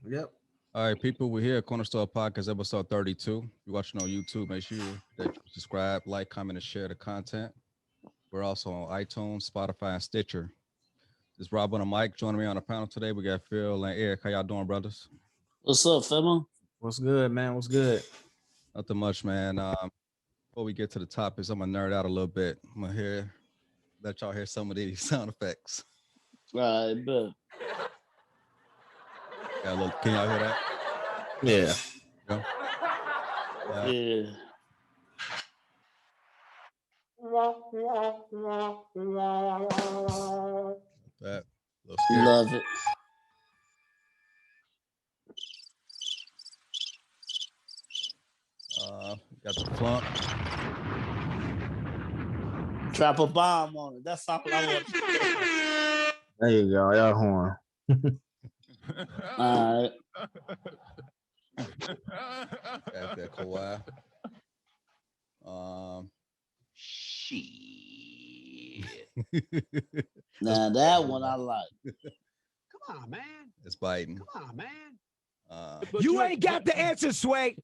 Yep. All right, people, we're here at CornaStore Podcast, episode 32. If you're watching on YouTube, make sure that you subscribe, like, comment, and share the content. We're also on iTunes, Spotify, and Stitcher. This is Rob on the mic. Joining me on the panel today, we got Phil and Eric. How y'all doing, brothers? What's up, fella? What's good, man? What's good? Nothing much, man. Before we get to the topics, I'm going to nerd out a little bit. I'm going to let y'all hear some of these sound effects. Right, but Can y'all hear that? Yeah. yeah. That little scary. Love it. Got the flunk. Drop a bomb on it. That's all I want. There you go. Y'all horn. All right. Got that Kawhi. Shit. Now that one I like. Come on, man. It's biting. Come on, man. You ain't got the answer, Sway.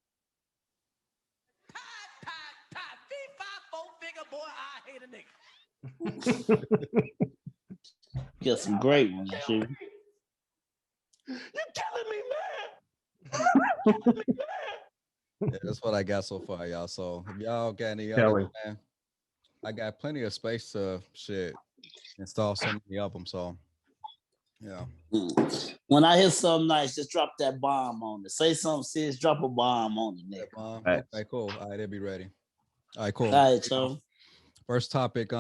Figure, boy, I hate a nigga. Got some great ones, too. You killing me, man. Yeah, that's what I got so far, y'all. So if y'all got any Kelly. others, man, I got plenty of space to install so many of them. So yeah. When I hear something nice, just drop that bomb on it. Say something serious, drop a bomb on it, nigga. Right. Okay, cool. All right, they'll be ready. All right, cool. All right, so First topic,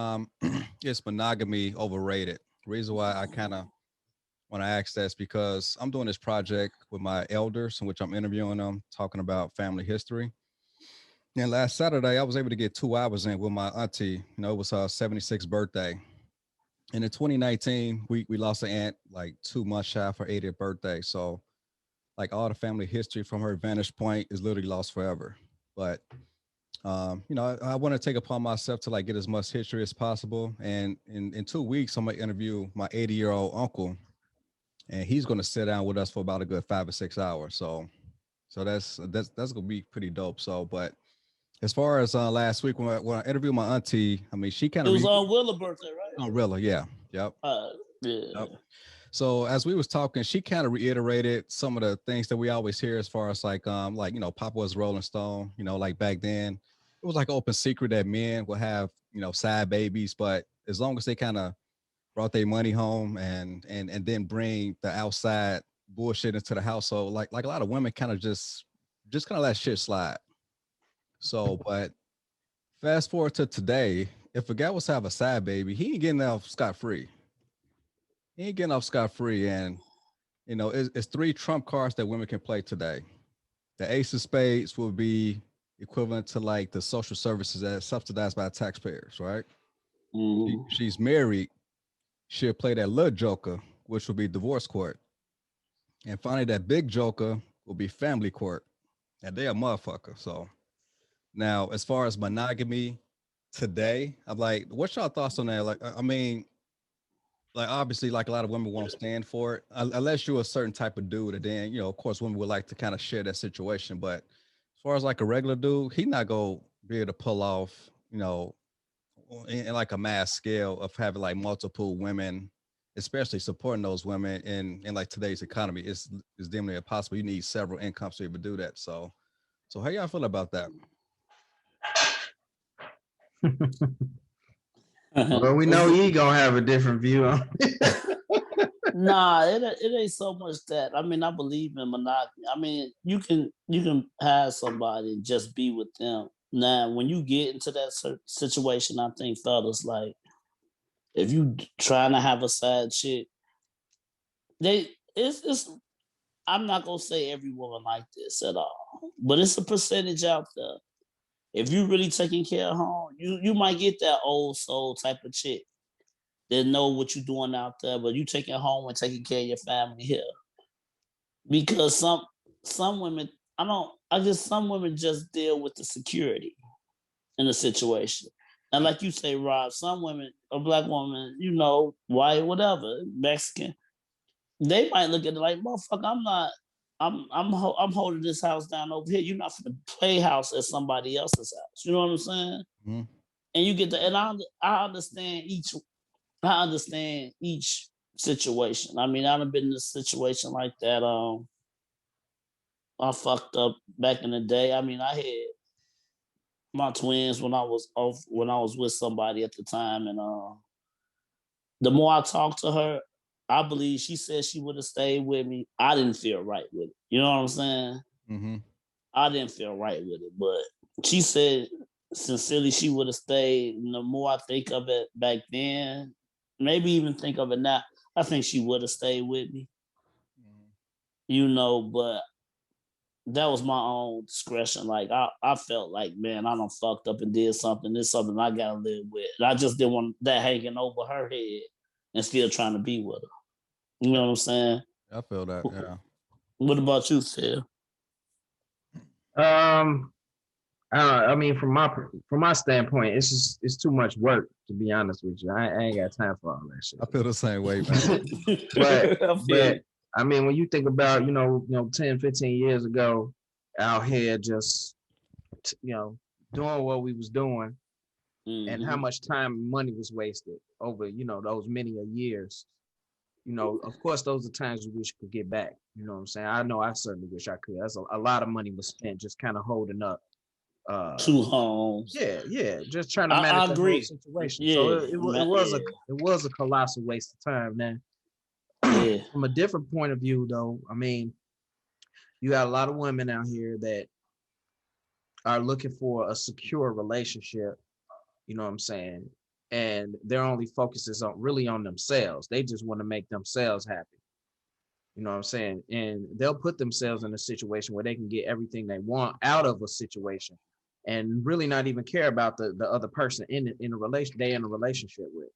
is monogamy overrated. Reason why I kind of want to ask that's because I'm doing this project with my elders in which I'm interviewing them, talking about family history. And last Saturday, I was able to get 2 hours in with my auntie. You know, it was her 76th birthday. And in 2019, we lost an aunt like 2 months shy of her 80th birthday. So like all the family history from her vantage point is literally lost forever. But you know, I want to take upon myself to like get as much history as possible. And in 2 weeks, I'm gonna interview my 80-year-old uncle, and he's gonna sit down with us for about a good 5 or 6 hours. So that's gonna be pretty dope. So, but as far as last week when I interviewed my auntie, I mean, she kind it of was on Willa's birthday, right? on Rilla, yeah, yep. Yeah. Yep. So as we was talking, she kind of reiterated some of the things that we always hear as far as like you know, Papa was Rolling Stone, you know, like back then it was like open secret that men would have, you know, side babies, but as long as they kind of brought their money home and then bring the outside bullshit into the household, like a lot of women kind of just kind of let shit slide. So, but fast forward to today, if a guy was to have a side baby, he ain't getting off scot-free. He ain't getting off scot-free. And, you know, it's 3 trump cards that women can play today. The ace of spades will be equivalent to like the social services that are subsidized by taxpayers, right? She's married. She'll play that little joker, which will be divorce court. And finally, that big joker will be family court. And they're a motherfucker. So now, as far as monogamy today, I'm like, what's y'all thoughts on that? Like, I mean, like obviously, like a lot of women won't stand for it unless you're a certain type of dude. And then, you know, of course, women would like to kind of share that situation. But as far as like a regular dude, he not gonna be able to pull off, you know, in like a mass scale of having like multiple women, especially supporting those women in like today's economy. It's deemed impossible. You need several incomes to even do that. So how y'all feel about that? Well, we know he gonna have a different view on it. Nah, it ain't so much that. I mean, I believe in monogamy. I mean, you can have somebody and just be with them. Now, when you get into that situation, I think fellas, like, if you trying to have a side chick, it's. I'm not gonna say every woman like this at all, but it's a percentage out there. If you really taking care of home, you might get that old soul type of chick that know what you're doing out there, but you taking home and taking care of your family here. Because some women, some women just deal with the security in the situation. And like you say, Rob, some women, a black woman, you know, white, whatever, Mexican, they might look at it like, motherfucker, I'm not I'm holding this house down over here. You're not for the playhouse at somebody else's house. You know what I'm saying? Mm-hmm. And you get the and I understand each situation. I mean, I've been in a situation like that. I fucked up back in the day. I mean, I had my twins when I was with somebody at the time, and the more I talked to her, I believe she said she would have stayed with me. I didn't feel right with it. You know what I'm saying? Mm-hmm. I didn't feel right with it, but she said sincerely she would have stayed. And the more I think of it back then, maybe even think of it now, I think she would have stayed with me. You know, but that was my own discretion. Like I felt like, man, I done fucked up and did something. This is something I gotta live with. And I just didn't want that hanging over her head and still trying to be with her. You know what I'm saying? I feel that. Yeah. What about you, Phil? I don't know. I mean, from my standpoint, it's too much work, to be honest with you. I ain't got time for all that shit. I feel the same way, man. but I mean, when you think about, 10, 15 years ago, out here just, doing what we was doing, and how much time and money was wasted over, those many years. Of course, those are times we wish we could get back. You know what I'm saying? I know I certainly wish I could. That's a lot of money was spent just kind of holding up. 2 homes. Yeah, just trying to manage the whole situation. Yeah, so it was a colossal waste of time, man. Yeah. From a different point of view, though, I mean, you got a lot of women out here that are looking for a secure relationship. You know what I'm saying? And their only focus is on themselves. They just want to make themselves happy. You know what I'm saying? And they'll put themselves in a situation where they can get everything they want out of a situation and really not even care about the other person in a relationship with.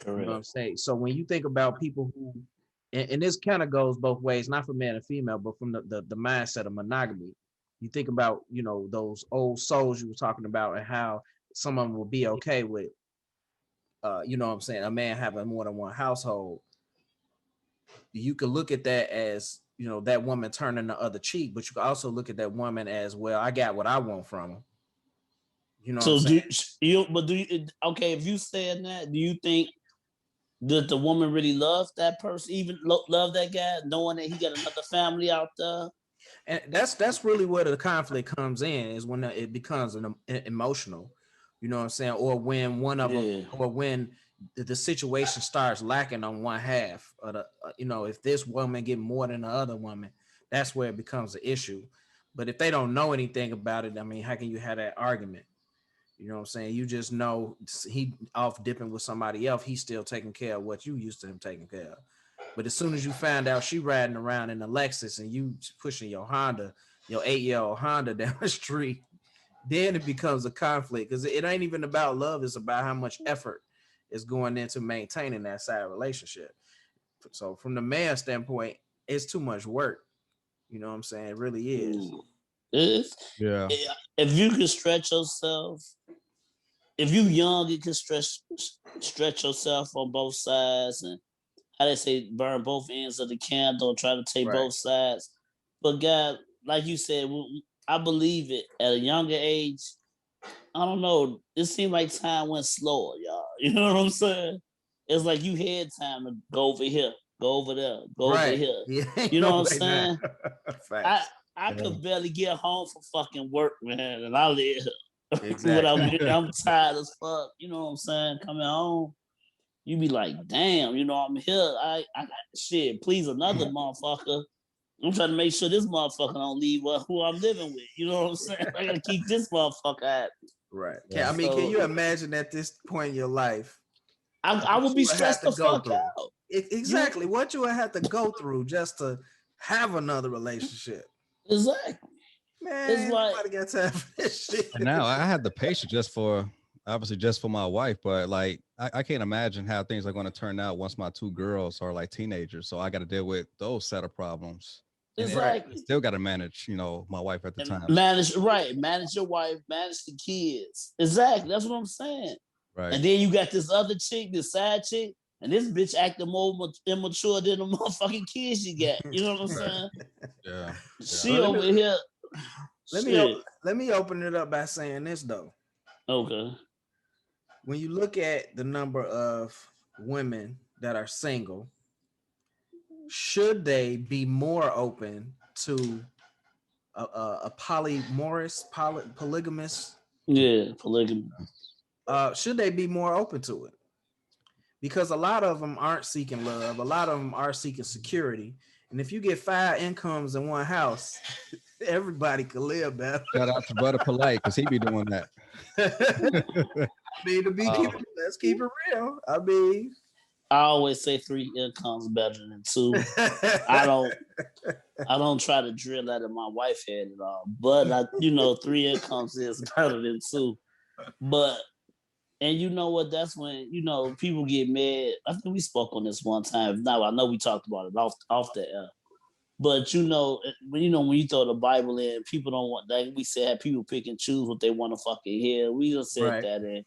Correct. You know what I'm saying? So when you think about people who, and this kind of goes both ways, not for man and female, but from the mindset of monogamy. You think about, those old souls you were talking about and how some of them will be okay with, you know what I'm saying, a man having more than one household. You could look at that as, that woman turning the other cheek, but you could also look at that woman as, well, I got what I want from her. You know so what I'm saying? Okay, if you said that, do you think that the woman really loves that person, even love that guy, knowing that he got another family out there? And that's really where the conflict comes in, is when it becomes an emotional, you know what I'm saying? Or when one of them, or when the situation starts lacking on one half, or if this woman get more than the other woman, that's where it becomes an issue. But if they don't know anything about it, I mean, how can you have that argument? You know what I'm saying? You just know he off dipping with somebody else. He's still taking care of what you used to him taking care of. But as soon as you find out she riding around in a Lexus and you pushing your 8-year-old Honda down the street, then it becomes a conflict, because it ain't even about love. It's about how much effort is going into maintaining that side relationship. So from the man's standpoint, it's too much work. You know what I'm saying? It really is. Yeah. If you can stretch yourself, if you young, you can stretch yourself on both sides, and how they say, burn both ends of the candle, try to take both sides. But God, like you said, I believe it at a younger age. I don't know. It seemed like time went slower, y'all. You know what I'm saying? It's like you had time to go over here, go over there, go over here. Yeah, you know what I'm saying? I could barely get home from fucking work, man, and I live here. Exactly. I'm tired as fuck. You know what I'm saying? Coming home, you be like, damn, I'm here. I shit, please another motherfucker. I'm trying to make sure this motherfucker don't leave who I'm living with. You know what I'm saying? I gotta keep this motherfucker happy. Right. Can you imagine at this point in your life? I would be stressed the fuck out. Exactly. What you would have to go through just to have another relationship. Exactly. Man, it's like, nobody got time for this shit. And now I had the patience just for my wife, but like I can't imagine how things are going to turn out once my 2 girls are like teenagers. So I got to deal with those set of problems. Exactly. Still got to manage, my wife at the time. Manage your wife, manage the kids. Exactly. That's what I'm saying. Right. And then you got this other chick, this side chick, and this bitch acting more immature than the motherfucking kids you got. You know what I'm saying? Yeah. She over here. Let me open it up by saying this though. Okay. When you look at the number of women that are single, should they be more open to a polygamous? Yeah, polygamy. Should they be more open to it? Because a lot of them aren't seeking love. A lot of them are seeking security. And if you get 5 incomes in one house, everybody could live better. Shout out to Brother Polite because he be doing that. I mean, let's keep it real. I mean, I always say 3 incomes better than 2. I don't try to drill that in my wife's head at all. But 3 incomes is better than 2. But and you know what? That's when people get mad. I think we spoke on this one time. Now I know we talked about it off the air. But when you throw the Bible in, people don't want that. We said people pick and choose what they want to fucking hear. We just said that in.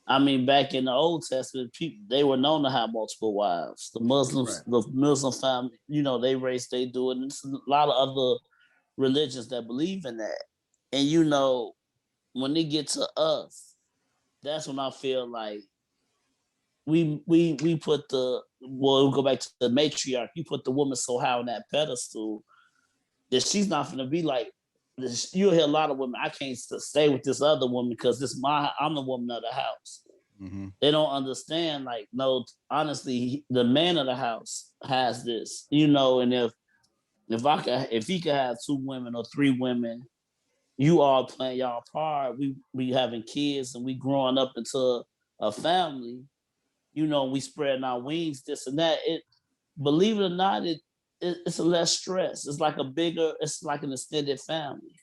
I mean, back in the Old Testament, people they were known to have multiple wives. The Muslims, the Muslim family, they race, they do it. And there's a lot of other religions that believe in that. And when they get to us, that's when I feel like we put we'll go back to the matriarch. You put the woman so high on that pedestal that she's not going to be like. You'll hear a lot of women. I can't stay with this other woman because I'm the woman of the house. Mm-hmm. They don't understand. Like, no, honestly, the man of the house has this. And if he could have 2 women or 3 women, you all playing y'all part. We having kids and we growing up into a family. We spreading our wings, this and that. Believe it or not, it's a less stress. It's like it's like an extended family.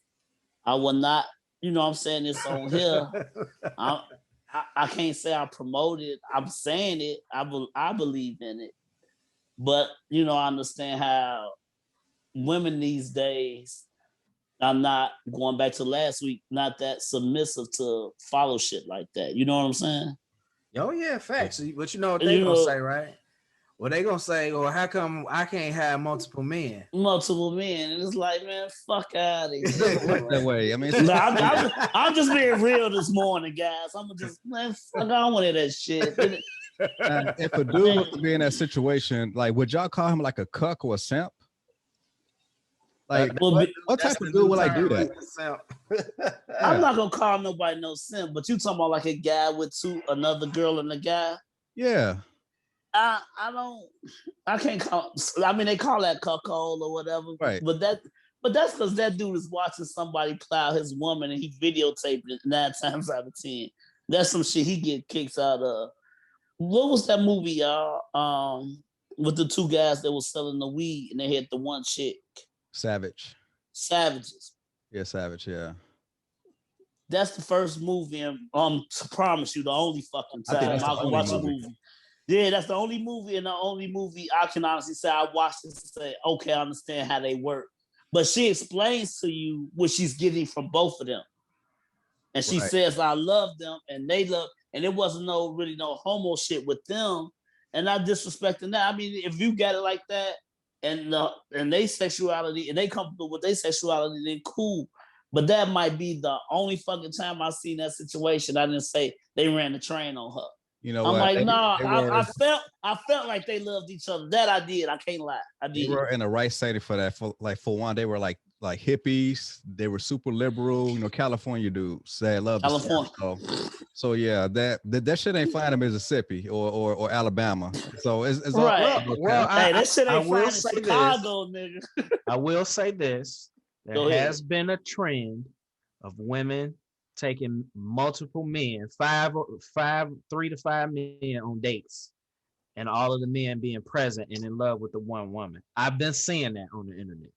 I will not, I'm saying this on here. I can't say I promote it. I'm saying it. I believe in it. But, I understand how women these days are not, going back to last week, not that submissive to follow shit like that. You know what I'm saying? Oh, yeah, facts. But you know what they're going to say, right? Well, they gonna say, "Well, how come I can't have multiple men?" Multiple men, and it's like, man, fuck out of here. That way. I mean, I'm just being real this morning, guys. I'm just, man, fuck, I don't want to hear that shit. If a dude was to be in that situation, like, would y'all call him like a cuck or a simp? Like, what type of dude will I do that? I'm not gonna call nobody no simp, but you talking about like a guy with another girl and a guy? Yeah. I can't call. I mean, they call that cuckold or whatever. Right. But that's because that dude is watching somebody plow his woman and he videotaped it 9 times out of 10. That's some shit he get kicks out of. What was that movie, y'all? With the 2 guys that was selling the weed and they had the one chick. Savages. Yeah, Savage. Yeah. That's the first movie, and to promise you, the only fucking time I can watch a movie. Yeah, that's the only movie, and the only movie I can honestly say I watched this and say, okay, I understand how they work. But she explains to you what she's getting from both of them. And she says, I love them, and they love, and it wasn't no homo shit with them. And not disrespecting that. I mean, if you got it like that, and they sexuality, and they comfortable with their sexuality, then cool. But that might be the only fucking time I seen that situation. I didn't say they ran the train on her. I'm like, I felt like they loved each other. That I did. I can't lie. I did. They were in the right setting for that. For one, they were like hippies. They were super liberal. California dudes. They love California. So yeah, that shit ain't flying in Mississippi or Alabama. So it's right. Well, that shit ain't flying in Chicago, nigga. I will say this: there has been a trend of women taking multiple men, 3 to 5 men on dates, and all of the men being present and in love with the one woman. I've been seeing that on the internet.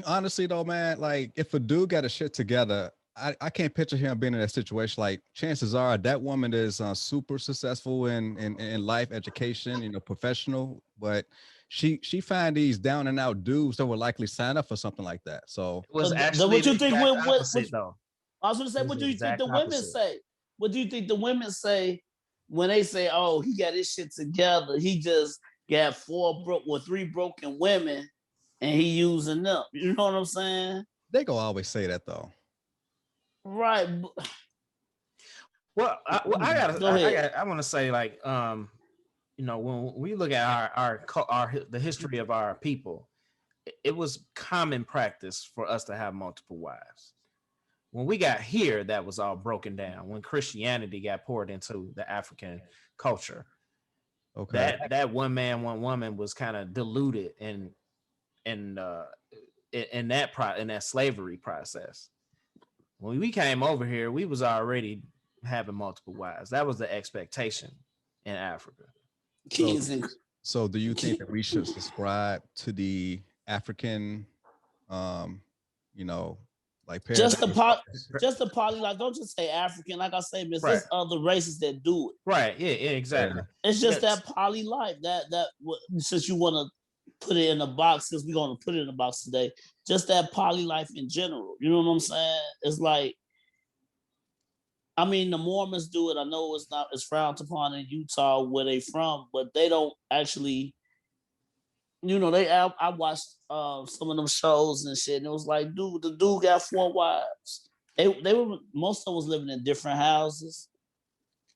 Honestly though, man, like if a dude got a shit together, I can't picture him being in that situation. Like chances are that woman is super successful in life, education, professional, but she find these down and out dudes that would likely sign up for something like that. So it was actually what you think opposite, though. I was going to say, what do you think the women say? What do you think the women say when they say, "Oh, he got his shit together. He just got 3 broken women," and he using them. You know what I'm saying? They gonna always say that though. Right. Well, I Go ahead. I want to say like, you know, when we look at the history of our people, it was common practice for us to have multiple wives. When we got here, that was all broken down. When Christianity got poured into the African culture, Okay. that one man, one woman was kind of diluted in that slavery process. When we came over here, we was already having multiple wives. That was the expectation in Africa. So do you think that we should subscribe to the African, you know, like just the poly, like don't just say African. Like I say, there's Right. other races that do it. Right. Yeah, exactly. It's just that poly life. That since you want to put it in a box, since we're gonna put it in a box today, just that poly life in general. You know what I'm saying? It's like, I mean, the Mormons do it. I know it's frowned upon in Utah where they from, but they don't actually. You know, I watched some of them shows and shit, and it was like, dude, the dude got 4 wives. They were, most of them was living in different houses.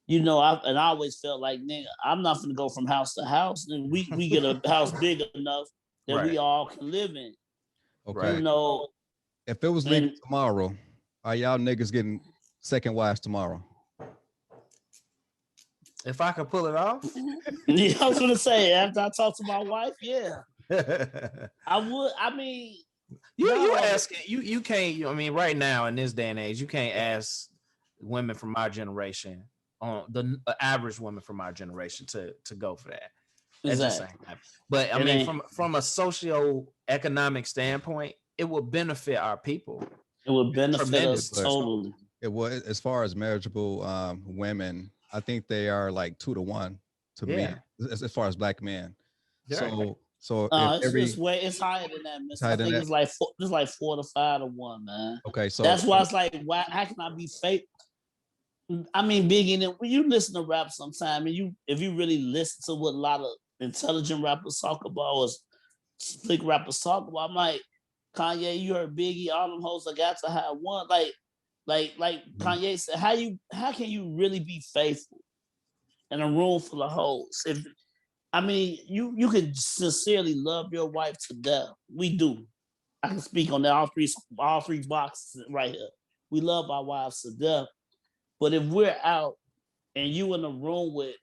You know, I always felt like, nigga, I'm not gonna go from house to house, and we get a house big enough that we all can live in. Okay. You know, if it was legal tomorrow, are y'all niggas getting second wives tomorrow? If I could pull it off, yeah, I was gonna say after I talked to my wife, yeah, I would. I mean, you asking you can't. I mean, right now in this day and age, you can't ask women from our generation, on the average woman from our generation, to go for that. Exactly. But I mean, from a socio-economic standpoint, it will benefit our people. It would benefit us totally. It would, as far as marriageable women. I think they are like 2 to 1 to me, as far as black men. Yeah. So it's higher than that, man. I think it's like 4 to 5 to 1, man. Okay, so that's why it's like, why? How can I be fake? I mean, Biggie, and when you listen to rap sometime, and if you really listen to what a lot of intelligent rappers talk about, or slick rappers talk about, I'm like, Kanye, you heard Biggie, all them hoes I got to have one, like Kanye said, how can you really be faithful in a room full of hoes? You can sincerely love your wife to death. We do. I can speak on that, all three boxes right here. We love our wives to death. But if we're out and you in a room with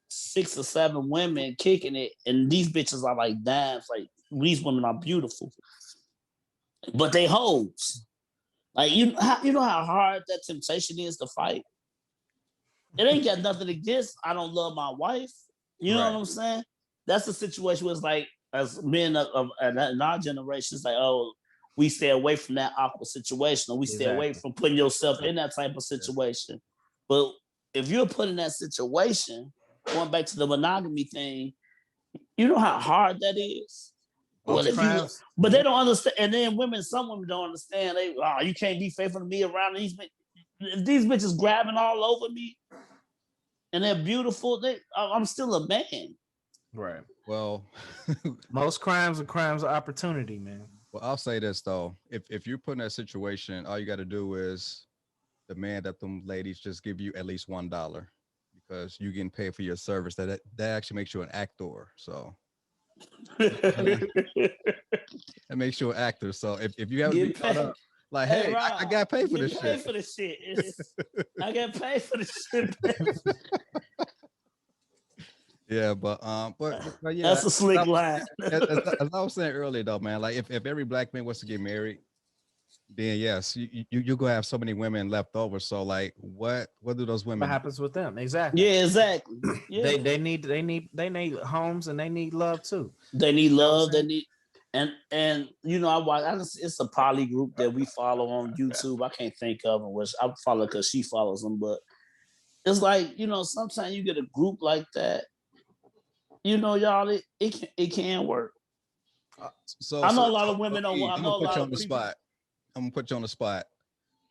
6 or 7 women kicking it, and these bitches are like dimes, like these women are beautiful, but they hoes. Like, you know how hard that temptation is to fight? It ain't got nothing against I don't love my wife. You know what I'm saying? That's the situation where it's like, as men in our generation, it's like, oh, we stay away from that awkward situation, or we stay away from putting yourself in that type of situation. But if you're put in that situation, going back to the monogamy thing, you know how hard that is? But they don't understand. And then some women don't understand. You can't be faithful to me around these bitches. If these bitches grabbing all over me and they're beautiful, I'm still a man. Right. Well, most crimes are crimes of opportunity, man. Well, I'll say this though. If you're put in that situation, all you got to do is demand that them ladies just give you at least $1, because you're getting paid for your service. That actually makes you an actor. So that makes you an actor. So if you have to be caught up, like, hey, I got paid for this shit. Paid for this shit. I got paid for this shit. Yeah, but yeah, that's a slick line. As I was saying earlier, though, man, like if every black man was to get married, then yes, you're gonna have so many women left over. So like, what do those women? What happens with them? Exactly. Yeah, exactly. Yeah. They need homes, and they need love too. They need love. They need, and you know, it's a poly group that we follow on YouTube. I can't think of them, which I follow because she follows them. But it's like, you know, sometimes you get a group like that. You know, y'all, it can work. So I know a lot of women don't want. I'm gonna put you on the spot.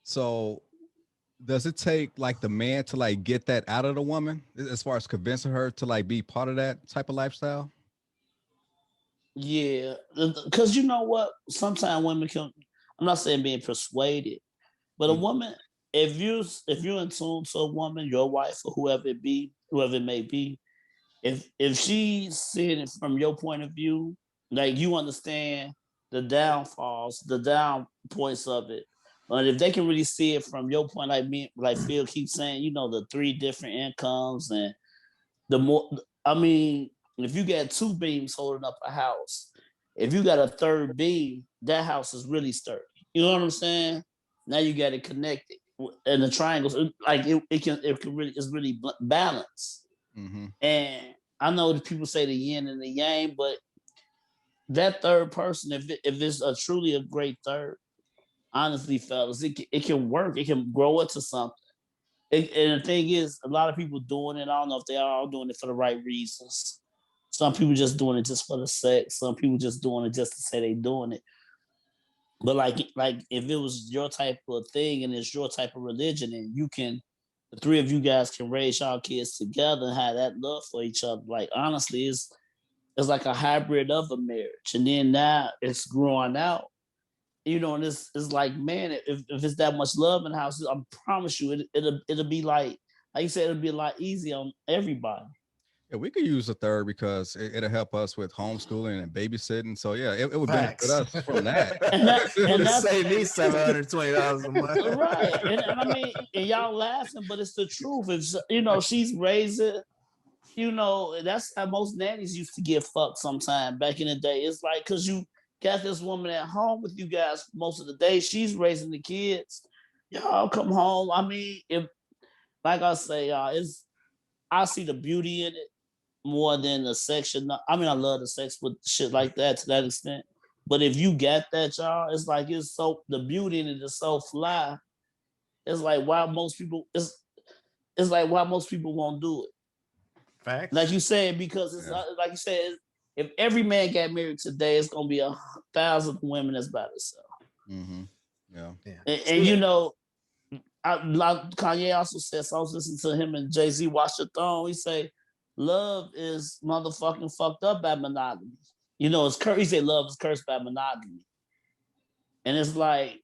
So, does it take like the man to like get that out of the woman, as far as convincing her to like be part of that type of lifestyle? Yeah, because you know what? Sometimes women can. I'm not saying being persuaded, but a woman, if you're in tune to a woman, your wife or whoever it be, whoever it may be, if she's seeing it from your point of view, like you understand the downfalls, the down points of it, but if they can really see it from your point, like me, like Phil keeps saying, you know, the 3 different incomes and the more, I mean, if you got 2 beams holding up a house, if you got a third beam, that house is really sturdy. You know what I'm saying? Now you got it connected, and the triangles, like it can really, it's really balanced. Mm-hmm. And I know that people say the yin and the yang, but that third person, if it's a truly a great third, honestly, fellas, it can work. It can grow into something. And the thing is, a lot of people doing it. I don't know if they are all doing it for the right reasons. Some people just doing it just for the sex. Some people just doing it just to say they doing it. But like if it was your type of thing and it's your type of religion, and you can, the 3 of you guys can raise y'all kids together and have that love for each other. Like honestly, it's like a hybrid of a marriage. And then now it's growing out. You know, and it's like, man, if it's that much love in the house, I promise you, it'll be like you said, it'll be a lot easier on everybody. Yeah, we could use a third because it'll help us with homeschooling and babysitting. So yeah, it would benefit us from that. and that's save me $720 a month. Right. And I mean, and y'all laughing, but it's the truth. It's, you know, she's raising, you know, that's how most nannies used to get fucked sometime back in the day. It's like, because you got this woman at home with you guys most of the day. She's raising the kids. Y'all come home. I mean, if, like I say, I see the beauty in it more than the section. I mean, I love the sex with shit like that to that extent. But if you got that, y'all, it's like it's so, the beauty in it is so fly. It's like why most people like why most people won't do it. Facts. Like you said, because it's like you said, if every man got married today, it's gonna be 1,000 women that's by themselves. Mm-hmm. Yeah. And you know, like Kanye also says, I was listening to him and Jay-Z Watch the Throne. He say, love is motherfucking fucked up by monogamy. You know, it's he said love is cursed by monogamy. And it's like,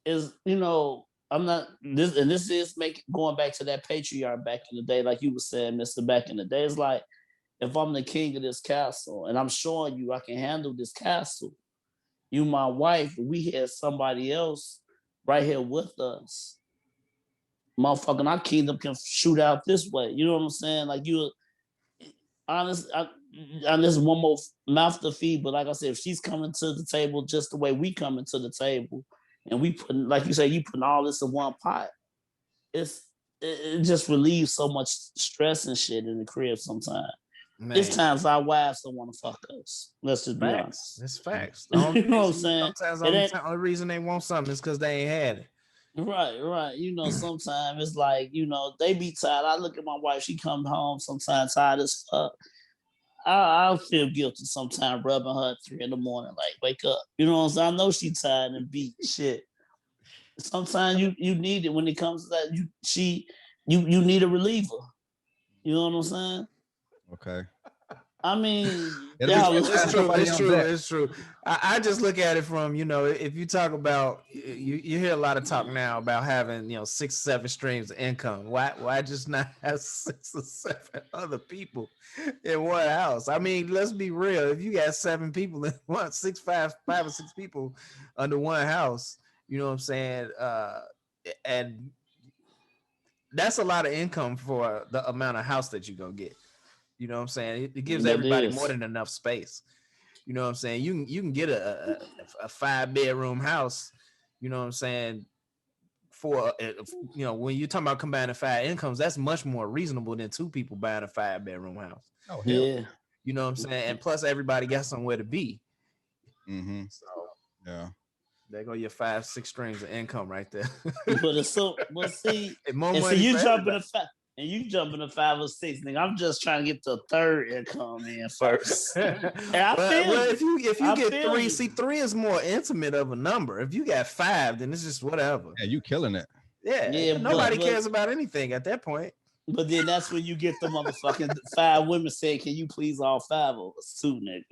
you know, I'm not this, and this is going back to that patriarch back in the day, like you were saying, Mr. Back in the day. It's like, if I'm the king of this castle and I'm showing you I can handle this castle, you my wife, we had somebody else right here with us. Motherfucking our kingdom can shoot out this way. You know what I'm saying? Like you, honest, and there's one more mouth to feed, but like I said, if she's coming to the table just the way we coming to the table, and we put, like you say, you putting all this in one pot, it just relieves so much stress and shit in the crib sometimes. Man. It's times our wives don't want to fuck us. Let's just be honest. It's facts. You know what I'm saying? Sometimes the only reason they want something is because they ain't had it. Right. You know, sometimes it's like, you know, they be tired. I look at my wife, she come home sometimes tired as fuck. I'll feel guilty sometimes rubbing her at 3 a.m, like, wake up. You know what I'm saying? I know she tired and beat shit. Sometimes you need it when it comes to that. You need a reliever. You know what I'm saying? Okay. I mean, it's true. I just look at it from, you know, if you talk about, you hear a lot of talk now about having, you know, 6 or 7 streams of income. Why just not have 6 or 7 other people in one house? I mean, let's be real. If you got 7 people in one, 5 or 6 people under one house, you know what I'm saying? And that's a lot of income for the amount of house that you go get. You know what I'm saying? It gives everybody more than enough space. You know what I'm saying? You can get a 5-bedroom house, you know what I'm saying, for, you know, when you're talking about combining 5 incomes, that's much more reasonable than 2 people buying a 5-bedroom house. Oh, yeah. You know what I'm saying? And plus everybody got somewhere to be. Mm-hmm. So yeah. There go your 5-6 streams of income right there. But it's so, but see, more and money so you for jumping everybody. and you jumping to 5 or 6, nigga. I'm just trying to get the third income in first. And I well, if you get 3, you. see, 3 is more intimate of a number. If you got 5, then it's just whatever. Yeah, you killing it. Yeah, nobody cares about anything at that point. But then that's when you get the motherfucking 5 women saying, "Can you please all 5 of us too, nigga?"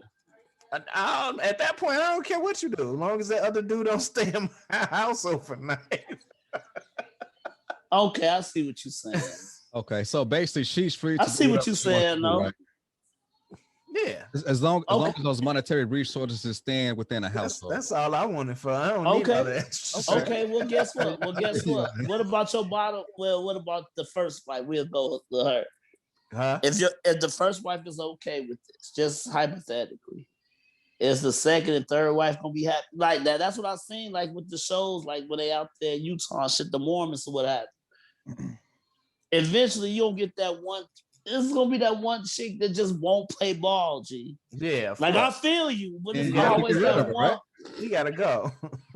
At that point, I don't care what you do, as long as that other dude don't stay in my house overnight. Okay, I see what you're saying. Okay, so basically, she's free to I see do what you're whatever she wants to saying, do, though. right? Yeah. As long as those monetary resources stand within a household. That's all I wanted for. I don't need all that extra shit. Okay, well, guess what? What about your bottom? Well, what about the first wife? We'll go with her. Huh? If the first wife is okay with this, just hypothetically, is the second and third wife gonna be happy like that? That's what I've seen, like with the shows, like when they out there in Utah and shit, the Mormons or what have you. Eventually, you'll get that one. This is gonna be that one chick that just won't play ball, G. Yeah. Like I feel you, but it's Yeah, always that one. right? You gotta go.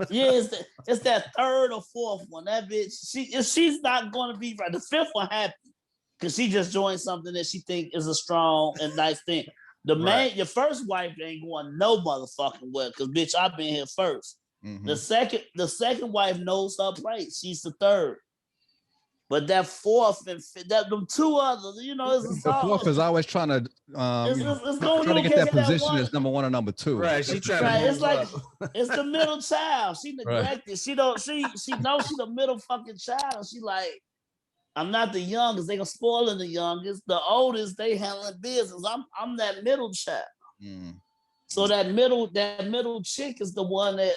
Yeah, it's that third or fourth one. That bitch, she's not gonna be right. The fifth one happy because she just joined something that she think is a strong and nice thing. Your first wife ain't going no motherfucking well because bitch, I've been here first. Mm-hmm. The second wife knows her place. She's the third. But that fourth and them two others, it's the fourth is always trying to trying to get that position as number one or number two. Right, she trying to. It's like it's the middle child. She neglected. Right. She knows she's the middle fucking child. She like, I'm not the youngest. They gonna spoil the youngest. The oldest, they handling business. I'm that middle child. Mm. So that middle chick is the one that,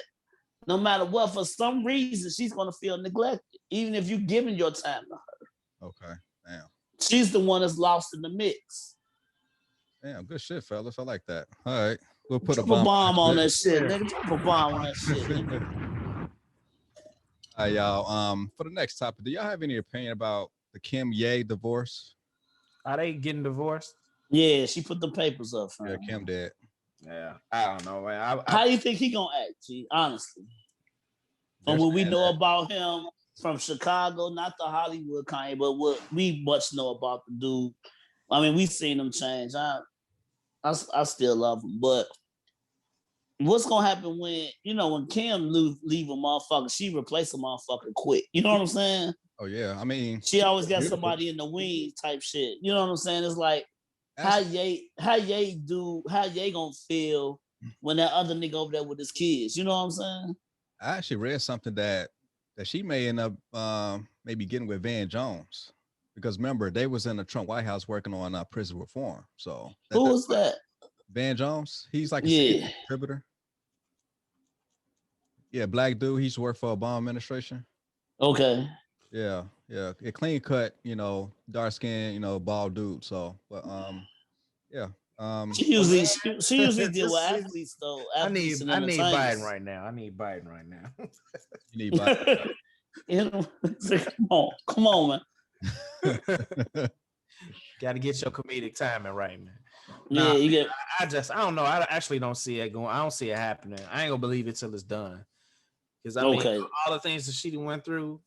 no matter what, for some reason, she's gonna feel neglected, even if you're giving your time to her. Okay, damn. She's the one that's lost in the mix. Damn, good shit, fellas. I like that. All right, we'll put drop a bomb on that shit, nigga. Drop a bomb on that shit, nigga. All right, y'all. For the next topic, do y'all have any opinion about the Kimye divorce? Are they getting divorced? Yeah, she put the papers up. Yeah, Kim did. Yeah, I don't know, man. How you think he gonna act, G? Honestly, from what we know about him from Chicago, not the Hollywood Kanye, but what we much know about the dude. I mean, we've seen him change. I still love him, but what's gonna happen when Kim leave a motherfucker, she replace a motherfucker quick. You know what I'm saying? Oh yeah, I mean, she always got somebody in the wings type shit. You know what I'm saying? It's like how Ye gonna feel when that other nigga over there with his kids. You know what I'm saying? I actually read something that she may end up maybe getting with Van Jones, because remember they was in the Trump White House working on prison reform. So who was that? Van Jones. He's like a contributor. Yeah, black dude. He used to work for Obama administration. Okay. Yeah. A clean cut, dark skin, bald dude. So, but yeah. She usually deal with athletes though. I need Biden right now. You need Biden. Come on, man. Got to get your comedic timing right, man. Yeah, you get. I don't know. I actually don't see it going. I don't see it happening. I ain't gonna believe it till it's done. Because I mean, all the things that she went through,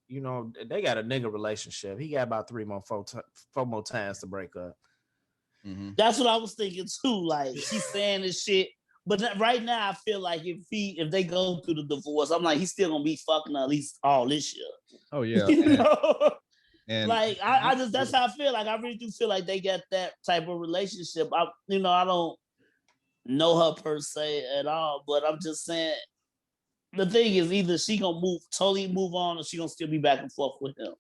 they got a nigga relationship. He got about 4 more times to break up. Mm-hmm. That's what I was thinking too. Like she's saying this shit, but right now I feel like if they go through the divorce, I'm like he's still gonna be fucking at least all this year. Oh yeah. And like I just that's how I feel. Like I really do feel like they got that type of relationship. I don't know her per se at all, but I'm just saying the thing is either she gonna totally move on or she gonna still be back and forth with him.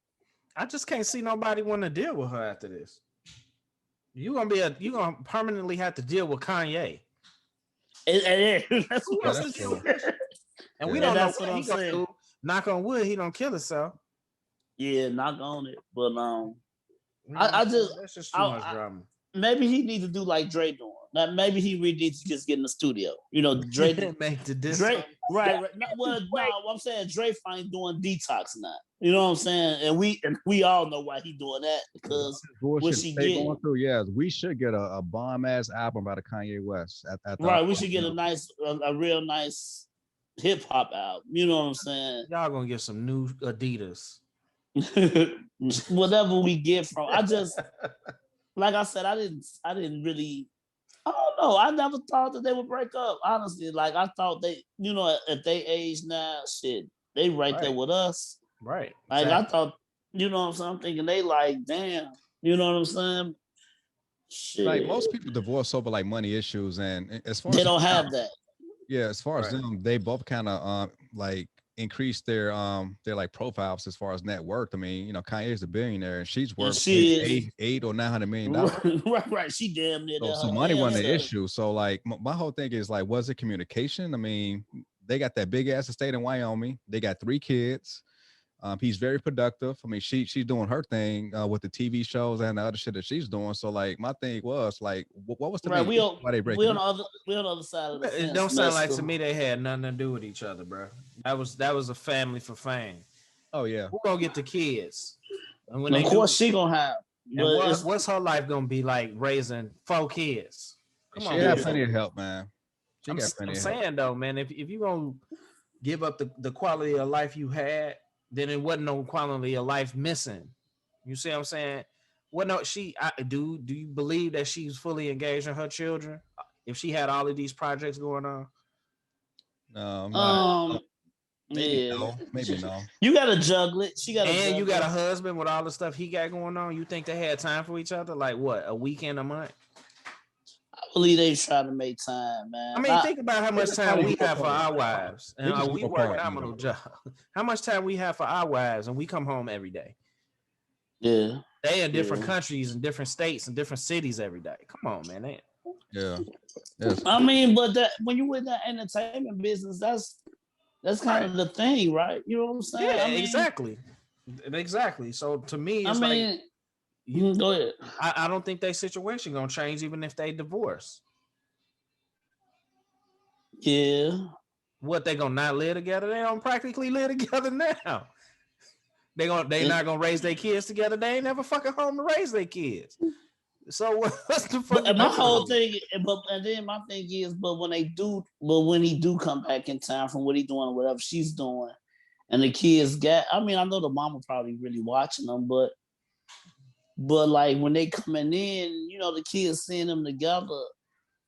I just can't see nobody want to deal with her after this. You gonna permanently have to deal with Kanye. That's who else to do. And we don't know what he's gonna do. Knock on wood, he don't kill himself. Yeah, knock on it. But that's just too much drama. Maybe he needs to do like Dre doing. Like maybe he really needs to just get in the studio. Dre make the Dre, right. Well, no, I'm saying Dre fine doing detox now. You know what I'm saying? And we all know why he doing that because what she going through. Yes, we should get a bomb ass album by the Kanye West. Right, we should get a real nice hip hop album. You know what I'm saying? Y'all gonna get some new Adidas. Whatever we get from, like I said, I didn't really. I don't know. I never thought that they would break up. Honestly, like I thought they, at their age now, shit, they right there with us. Right. Like exactly. I thought, what I'm saying? I'm thinking they like, damn, you know what I'm saying? Shit. Like most people divorce over like money issues, and as far They as don't have that. yeah, as far as them, they both kind of like increase their like profiles as far as net worth. I mean, you know, Kanye is a billionaire and she's And worth she is eight or $900 million. right. She damn near that. So Her money damn wasn't the self. issue. So like my whole thing is like, was it communication? I mean, they got that big ass estate in Wyoming. They got 3 kids. He's very productive. I mean, she's doing her thing with the TV shows and the other shit that she's doing. So like, my thing was like, what was the Right, main issue? Why they breaking up? we on the other side of the fence. It don't sound like to Mister. me they had nothing to do with each other, bro. That was a family for fame. Oh yeah, Who gonna get the kids? And when Of they course, do, she gonna have. and But what's her life gonna be like raising 4 kids? Come she on, got man. plenty of help, man. She got I'm plenty of help. saying though, man, if you gonna give up the quality of life you had, then it wasn't no quality of life missing. You see what I'm saying? What no, do you believe that she's fully engaged in her children? If she had all of these projects going on, No, not. Maybe yeah, no. Maybe no. you gotta juggle it. She got and you got a husband with all the stuff he got going on, you think they had time for each other? Like what, a weekend, a month? I believe they trying to make time, man. I mean, think about how much time we have for our wives, and just we go work apart, nominal job. How much time we have for our wives, and we come home every day. Yeah, They in different countries and different states and different cities every day. Come on, man. Yeah. Yes. I mean, but that when you in that entertainment business, that's kind of the thing, right? You know what I'm saying? Yeah, I mean, exactly. So to me, I it's mean, like go ahead. I don't think their situation gonna change even if they divorce. Yeah. What, they gonna not live together? They don't practically live together now. They not gonna raise their kids together. They ain't never fucking home to raise their kids. So what's the fuck? But my whole thing, and then my thing is, when he do come back in time from what he doing, whatever she's doing, and the kids I know the mama probably really watching them, but like when they coming in, you know, the kids seeing them together.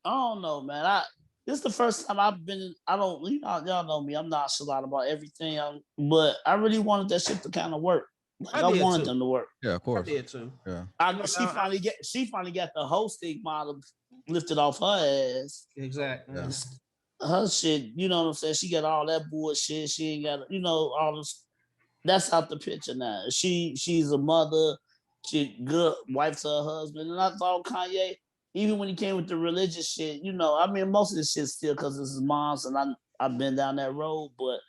I don't know, man. This is the first time I've been. I don't, y'all know me. I'm not so loud about everything, but I really wanted that shit to kind of work. Like, I wanted them to work. Yeah, of course. I did too. Yeah. I know she finally got the whole stigma lifted off her ass. Exactly. Yeah. Her shit, you know what I'm saying? She got all that bullshit. She ain't got, all this. That's out the picture now. She's a mother. She good wife to her husband. And I thought Kanye, even when he came with the religious shit, most of this shit still because it's his mom's, and I've been down that road, but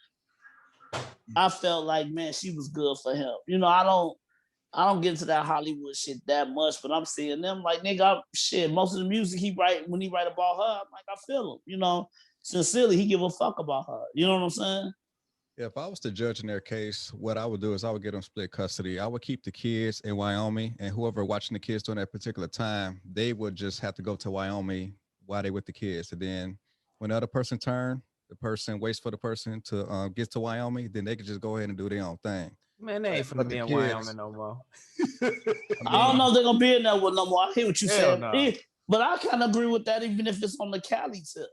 I felt like, man, she was good for him. I don't get into that Hollywood shit that much, but I'm seeing them like, nigga, most of the music he write, when he write about her, I'm like, I feel him, sincerely, he give a fuck about her. You know what I'm saying? Yeah, if I was to judge in their case, what I would do is I would get them split custody. I would keep the kids in Wyoming, and whoever watching the kids during that particular time, they would just have to go to Wyoming while they with the kids. And then when the other person turn, the person waits for the person to get to Wyoming, then they could just go ahead and do their own thing. Man, they ain't finna be in Wyoming no more. I don't know if they're gonna be in there with no more. I hear what you saying, no. But I kind of agree with that, even if it's on the Cali tip.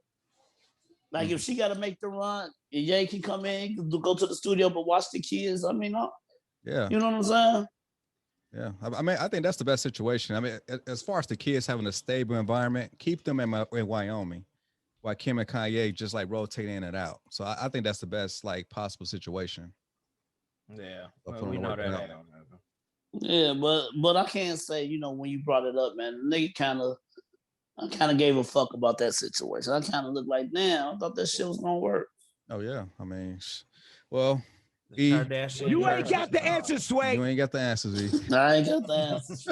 Like if she got to make the run, and Ye can come in, go to the studio, but watch the kids. Yeah, you know what I'm saying? Yeah, I mean, I think that's the best situation. I mean, as far as the kids having a stable environment, keep them in Wyoming, while Kim and Kanye just like rotate in and out. So I think that's the best like possible situation. Yeah, well, we know that. Yeah, but I can't say, when you brought it up, man, nigga I kind of gave a fuck about that situation. I kind of looked like, damn, I thought that shit was gonna work. Oh yeah, I mean, well, you ain't got the answers, Sway. You ain't got the answers, E. I ain't got the answers.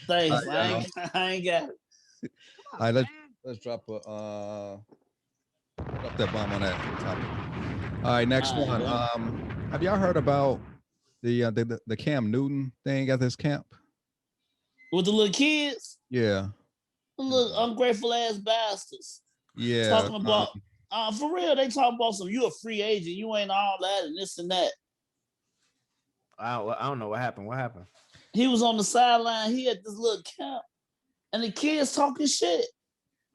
Thanks, I ain't got it. All right, let's drop that bomb on that topic. All right, next one. Have y'all heard about the Cam Newton thing at this camp? With the little kids? Yeah. The little ungrateful ass bastards. Yeah. Talking about for real, they talking about you a free agent, you ain't all that and this and that. I don't know what happened. What happened? He was on the sideline. He had this little camp, and the kids talking shit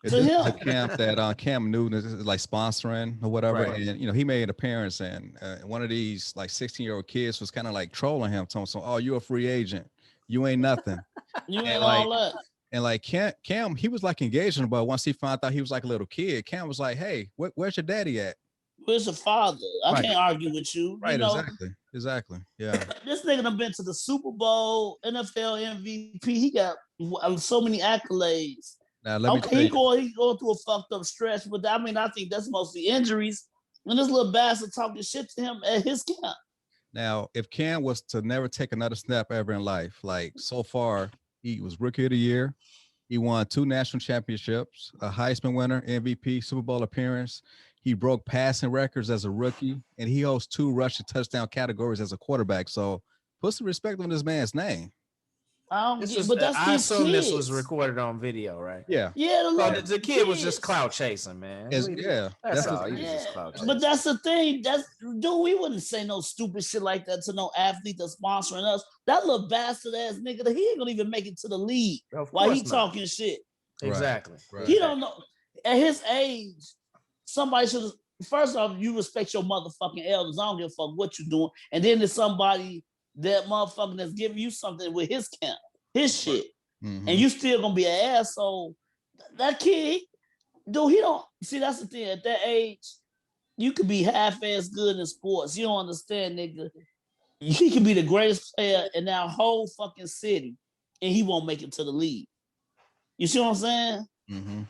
to him. The camp that Cam Newton is like sponsoring or whatever, right. And he made an appearance, and one of these like 16-year-old kids was kind of like trolling him, telling him, "Oh, you're a free agent. You ain't nothing. You ain't And like, all that. and like Cam, he was like engaging, but once he found out he was like a little kid, Cam was like, "Hey, where's your daddy at?" Where's your father? I Right. can't argue with you. Right, You know, exactly. Yeah. this nigga done been to the Super Bowl, NFL MVP. He got so many accolades. Now let me tell you. He going through a fucked up stretch, but I mean, I think that's mostly injuries. And this little bastard talking shit to him at his camp. Now, if Cam was to never take another snap ever in life, like so far, he was Rookie of the Year. He won 2 national championships, a Heisman winner, MVP, Super Bowl appearance. He broke passing records as a rookie, and he holds 2 rushing touchdown categories as a quarterback. So put some respect on this man's name. But that's I assume kids. this was recorded on video, right? Yeah. Yeah, the kid was just clout chasing, man. That's all. He was just clout chasing. But that's the thing. We wouldn't say no stupid shit like that to no athlete that's sponsoring us. That little bastard ass nigga, he ain't gonna even make it to the league while he talking shit. Exactly. Right. He don't know. At his age, somebody should. First off, you respect your motherfucking elders. I don't give a fuck what you doing. And then there's somebody that motherfucker that's giving you something with his camp, his shit, and you still gonna be an asshole. That kid, dude, he don't see. That's the thing. At that age, you could be half-ass good in sports. You don't understand, nigga. He could be the greatest player in that whole fucking city, and he won't make it to the league. You see what I'm saying? Mm-hmm.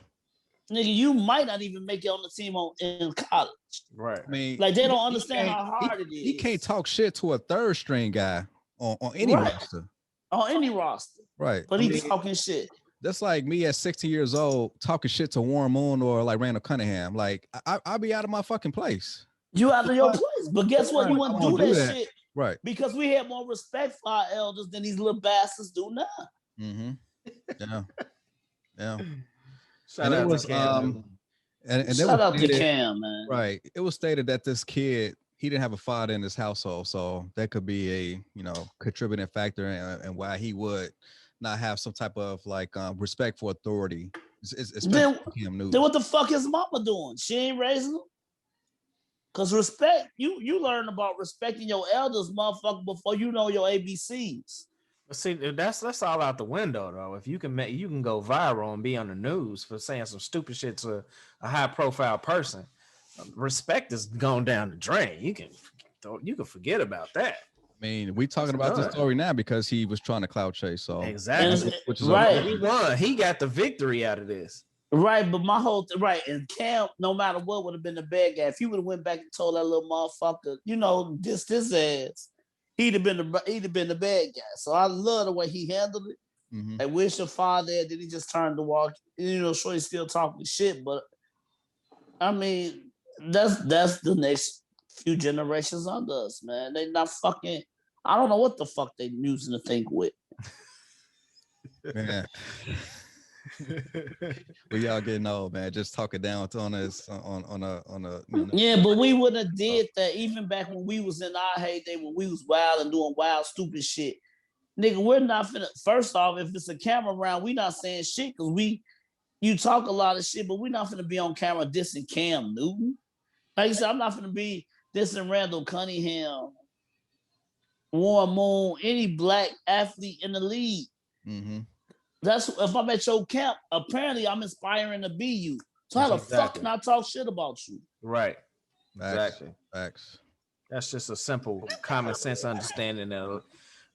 Nigga, you might not even make it on the team in college. Right. I mean, like they don't understand how hard it is. He can't talk shit to a third string guy on any roster. On any roster. Right. But he's talking shit. That's like me at 16 years old talking shit to Warren Moon or like Randall Cunningham. Like I'll be out of my fucking place. You out of your place. But guess what? You wouldn't do that shit. Right. Because we have more respect for our elders than these little bastards do now. Mm-hmm. Yeah. Yeah. Shout out to Cam. And shout out to Cam, man. Right. It was stated that this kid, he didn't have a father in his household. So that could be a, contributing factor and why he would not have some type of like respect for authority. Then what the fuck is mama doing? She ain't raising him? Because respect, you learn about respecting your elders, motherfucker, before you know your ABCs. See, that's all out the window, though. If you can go viral and be on the news for saying some stupid shit to a high profile person, respect is going down the drain. You can forget about that. I mean, we talking about this story now because he was trying to clout chase. So exactly, which is right. He won. He got the victory out of this. Right, but my whole and Cam, no matter what, would have been the bad guy. If he would have went back and told that little motherfucker, this ass, he'd have been the bad guy. So I love the way he handled it. Mm-hmm. I wish your father there. Then he just turned to walk. Sure, he's still talking shit, but I mean, that's the next few generations under us, man. They not fucking. I don't know what the fuck they using to think with. Yeah. We all getting old, man. Just talking down on us on a. Yeah, but we wouldn't have did that even back when we was in our heyday when we was wild and doing wild stupid shit. Nigga, we're not finna. First off, if it's a camera around, we not saying shit because you talk a lot of shit, but we're not finna be on camera dissing Cam Newton. Like I said, I'm not finna be dissing Randall Cunningham, Warren Moon, any black athlete in the league. Mm-hmm. That's if I'm at your camp. Apparently, I'm inspiring to be you. So how the fuck can I talk shit about you? Right. Exactly. Facts. That's just a simple common sense understanding that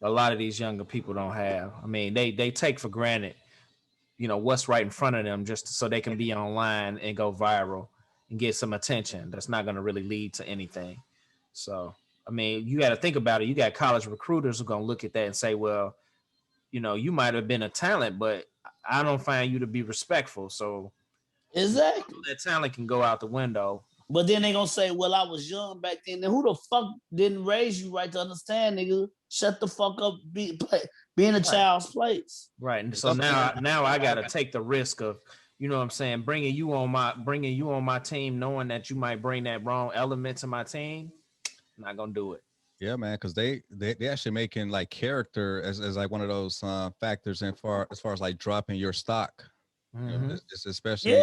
a lot of these younger people don't have. I mean, they take for granted, what's right in front of them just so they can be online and go viral and get some attention. That's not going to really lead to anything. So, I mean, you got to think about it. You got college recruiters who are going to look at that and say, well, you might have been a talent, but I don't find you to be respectful. So exactly, that talent can go out the window. But then they gonna say, "Well, I was young back then." Then who the fuck didn't raise you right to understand, nigga? Shut the fuck up, be in a child's place. Right. And so now I gotta take the risk of, what I'm saying, bringing you on my team, knowing that you might bring that wrong element to my team. I'm not gonna do it. Yeah, man, because they actually making like character as like one of those factors as far as like dropping your stock. Mm-hmm. Especially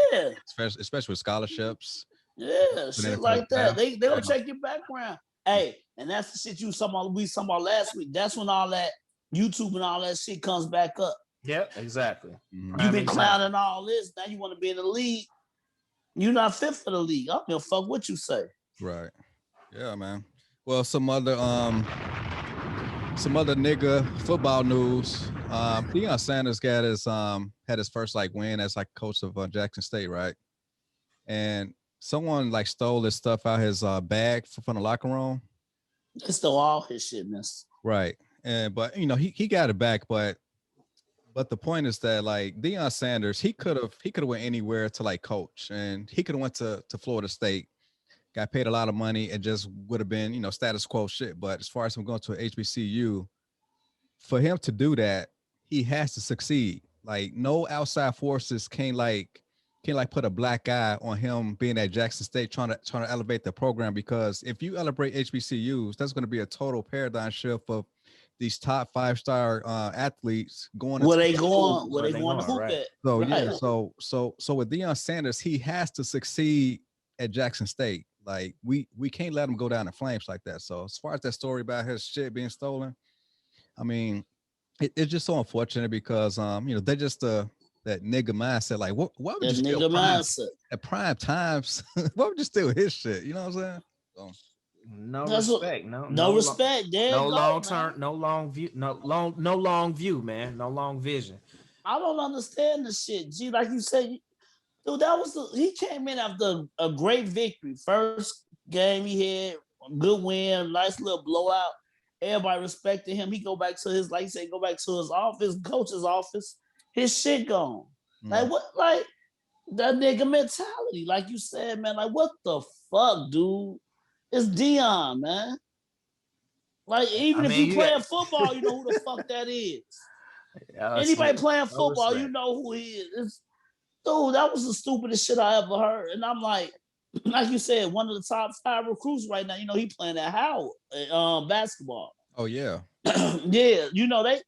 with scholarships. Yeah, shit like that. They don't check your background. Hey, and that's the shit we talking about last week. That's when all that YouTube and all that shit comes back up. Yep, exactly. You've been clowning all this. Now you want to be in the league. You're not fit for the league. I don't give a fuck what you say. Right. Yeah, man. Well, some other nigga football news. Deion Sanders got his had his first like win as like coach of Jackson State, right? And someone like stole his stuff out his bag from the locker room. They stole all his shit, miss. Right. And but you know he got it back, but the point is that like Deion Sanders, he could have went anywhere to like coach, and he could have went to Florida State, got paid a lot of money, and just would have been, you know, status quo shit. But as far as him going to a HBCU, for him to do that, he has to succeed. Like no outside forces can put a black eye on him being at Jackson State trying to elevate the program, because if you elevate HBCUs, that's going to be a total paradigm shift of these top 5-star athletes going. Where they going to hoop right. at? So right. yeah, so with Deion Sanders, he has to succeed at Jackson State. Like we can't let him go down in flames like that. So as far as that story about his shit being stolen, I mean, it's just so unfortunate because you know, they just that nigga mindset. Like what would you steal at prime times? What would you steal his shit? You know what I'm saying? So, no respect. No respect. No long term. No long view. No long view, man. No long vision. I don't understand the shit. G, like you said, dude, he came in after a great victory. First game he had, a good win, nice little blowout. Everybody respected him. He go back to his, like you say, go back to his office, coach's office. His shit gone. Like what? Like that nigga mentality. Like you said, man. Like what the fuck, dude? It's Deion, man. Like even if you playing football, you know who the fuck that is. Anybody playing football, you know who he is. Dude, that was the stupidest shit I ever heard. And I'm like you said, one of the top 5 recruits right now. You know, he playing at Howard basketball. Oh yeah. Yeah, you know, they,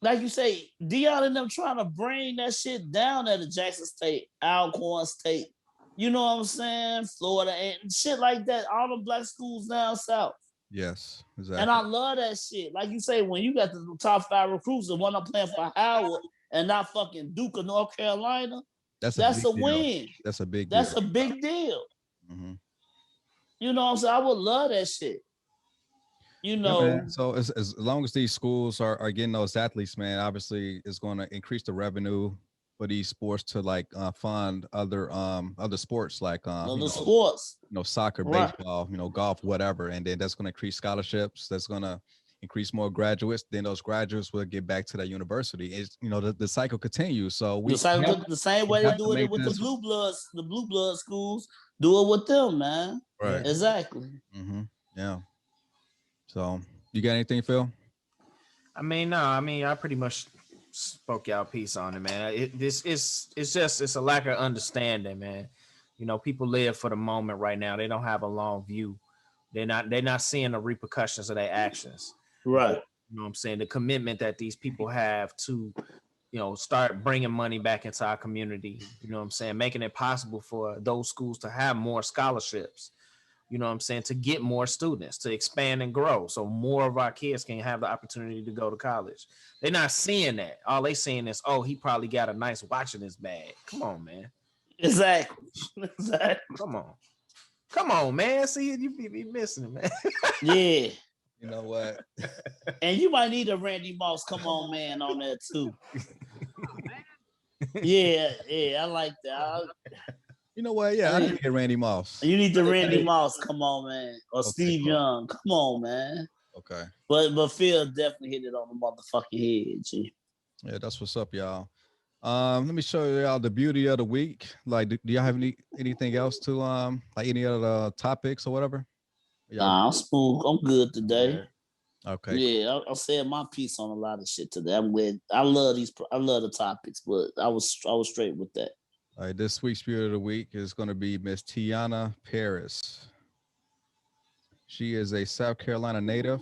like you say, Deion and them trying to bring that shit down at the Jackson State, Alcorn State. You know what I'm saying? Florida and shit like that. All the black schools down south. Yes, exactly. And I love that shit. Like you say, when you got the top 5 recruits and one of them playing for Howard and not fucking Duke of North Carolina, that's a win. That's a big deal. Mm-hmm. You know what I'm saying? I would love that shit. You know. Yeah, so as long as these schools are getting those athletes, man, obviously it's going to increase the revenue for these sports to like fund other sports like sports, you know, soccer, baseball, you know, golf, whatever, and then that's going to increase scholarships. That's going to increase more graduates. Then those graduates will get back to that university. It's, you know, the cycle continues. So the same way they do it with the blue blood schools. Do it with them, man. Right. Exactly. Mm-hmm. Yeah. So you got anything, Phil? I mean, no. I mean, I pretty much spoke y'all piece on it, man. It's a lack of understanding, man. You know, people live for the moment right now. They don't have a long view. They're not seeing the repercussions of their actions. Right. You know what I'm saying? The commitment that these people have to, you know, start bringing money back into our community. You know what I'm saying? Making it possible for those schools to have more scholarships. You know what I'm saying? To get more students, to expand and grow. So more of our kids can have the opportunity to go to college. They're not seeing that. All they seeing is, oh, he probably got a nice watch in his bag. Come on, man. Exactly. Come on, man. See, you be missing it, man. Yeah. You know what? And you might need a Randy Moss. Come on, man, on that too. Yeah, I like that. You know what? Yeah, I need to get Randy Moss. You need the Randy Moss. Come on, man. Or Steve Young. Come on, man. Okay. But Phil definitely hit it on the motherfucking head, G. Yeah, that's what's up, y'all. Let me show y'all the beauty of the week. Like, do y'all have anything else to like any other topics or whatever? Nah, I'm smooth. I'm good today. Okay. Yeah, I said my piece on a lot of shit today. I'm with. I love the topics, but I was straight with that. All right, this week's beauty of the week is going to be Miss Teyonnah Parris. She is a South Carolina native.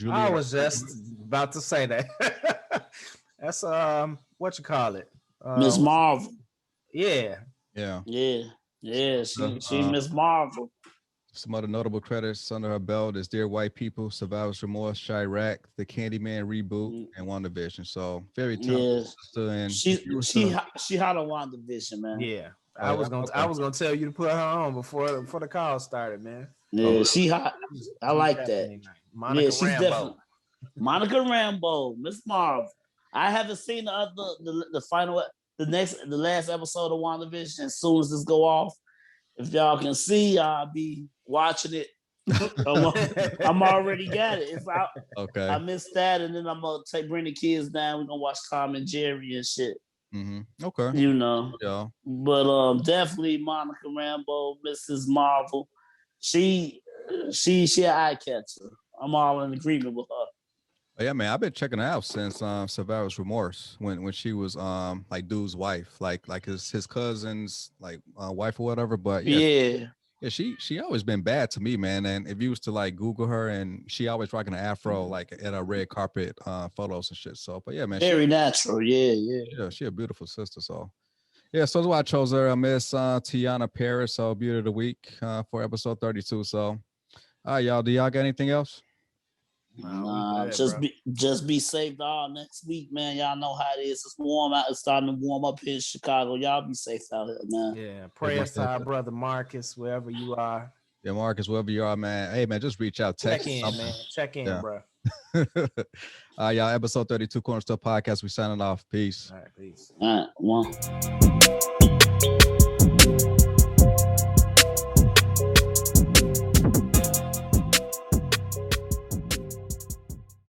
I was just about to say that. That's what you call it, Miss Marvel. Yeah. She Miss Marvel. Some other notable credits under her belt is Dear White People, Survivor's Remorse, Chirac, The Candyman reboot, and WandaVision. So very talented sister. And she hot on WandaVision, man. Yeah. I was gonna tell you to put her on before the call started, man. Yeah, she hot. I like that. Nice. Monica she's Rambeau. definitely Monica Rambeau, Miss Marvel. I haven't seen the last episode of WandaVision. As soon as this go off, if y'all can see, I'll be watching it. I'm already got it. It's out. Okay. I missed that, and then I'm gonna bring the kids down. We're gonna watch Tom and Jerry and shit. Mm-hmm. Okay. You know. Yeah. But definitely Monica Rambeau, Mrs. Marvel. She an eye catcher. I'm all in agreement with her. Oh, yeah, man, I've been checking her out since Survivor's Remorse when she was like dude's wife, like his cousin's like wife or whatever. But yeah, she always been bad to me, man. And if you was to like Google her, and she always rocking an afro like at a red carpet photos and shit. So, but yeah, man, very natural. Yeah. She a beautiful sister. So yeah, so that's why I chose her. Miss Teyonnah Parris, so Beauty of the Week for episode 32. So, all right, y'all. Do y'all got anything else? Nah, just be safe all next week, man. Y'all know how it is. It's warm out. It's starting to warm up here in Chicago. Y'all be safe out here, man. Yeah, prayers to our brother Marcus, wherever you are. Yeah, Marcus, wherever you are, man. Hey, man, just reach out. Check in, man. Check in, bro. Y'all, episode 32, CornaStore Podcast. We signing off. Peace. All right, peace. All right, one.